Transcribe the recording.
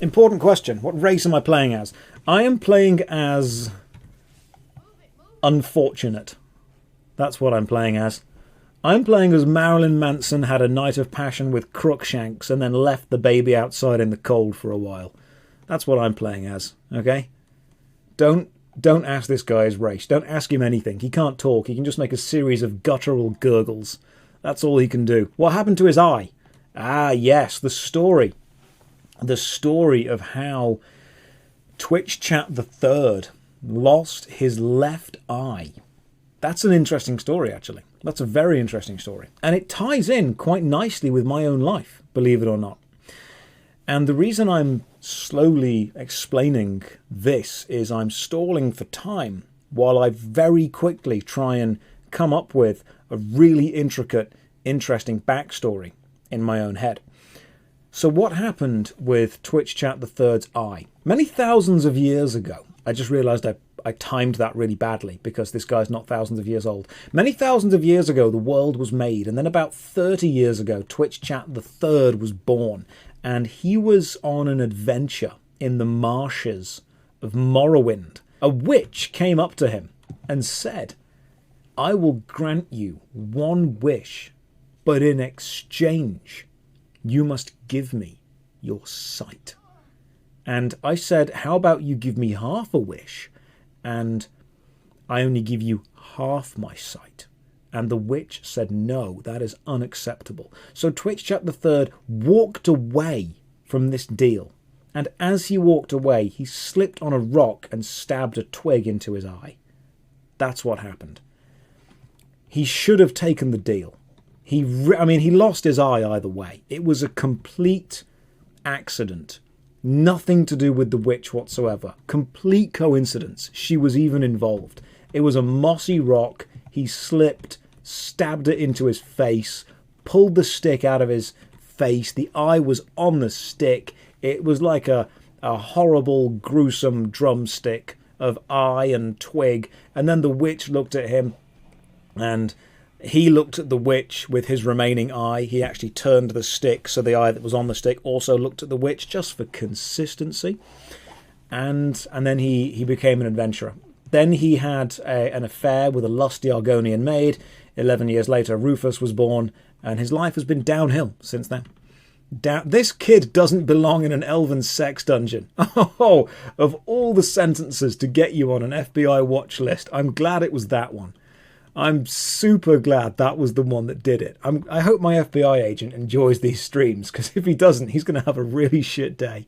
Important question. What race am I playing as? I am playing as... Unfortunate. That's what I'm playing as. I'm playing as Marilyn Manson had a night of passion with Crookshanks and then left the baby outside in the cold for a while. That's what I'm playing as, okay? Don't ask this guy his race. Don't ask him anything. He can't talk. He can just make a series of guttural gurgles. That's all he can do. What happened to his eye? Ah, yes, the story. The story of how Twitch Chat the Third lost his left eye. That's an interesting story, actually. That's a very interesting story. And it ties in quite nicely with my own life, believe it or not. And the reason I'm slowly explaining this is I'm stalling for time while I very quickly try and come up with a really intricate, interesting backstory in my own head. So what happened with Twitch Chat the Third's eye? Many thousands of years ago, I just realised I timed that really badly because this guy's not thousands of years old. Many thousands of years ago, the world was made, and then about 30 years ago, Twitch Chat the Third was born, and he was on an adventure in the marshes of Morrowind. A witch came up to him and said, "I will grant you one wish, but in exchange, you must give me your sight." And I said, "How about you give me half a wish, and I only give you half my sight?" And the witch said, "No, that is unacceptable." So Twitch Chat the Third walked away from this deal. And as he walked away, he slipped on a rock and stabbed a twig into his eye. That's what happened. He should have taken the deal. He lost his eye either way. It was a complete accident. Nothing to do with the witch whatsoever. Complete coincidence. She was even involved. It was a mossy rock. He slipped, stabbed it into his face, pulled the stick out of his face. The eye was on the stick. It was like a horrible, gruesome drumstick of eye and twig. And then the witch looked at him, and he looked at the witch with his remaining eye. He actually turned the stick, so the eye that was on the stick also looked at the witch, just for consistency. And then he became an adventurer. Then he had an affair with a lusty Argonian maid. 11 years later, Rufus was born, and his life has been downhill since then. This kid doesn't belong in an elven sex dungeon. Oh, of all the sentences to get you on an FBI watch list, I'm glad it was that one. I'm super glad that was the one that did it. I hope my FBI agent enjoys these streams, because if he doesn't, he's going to have a really shit day.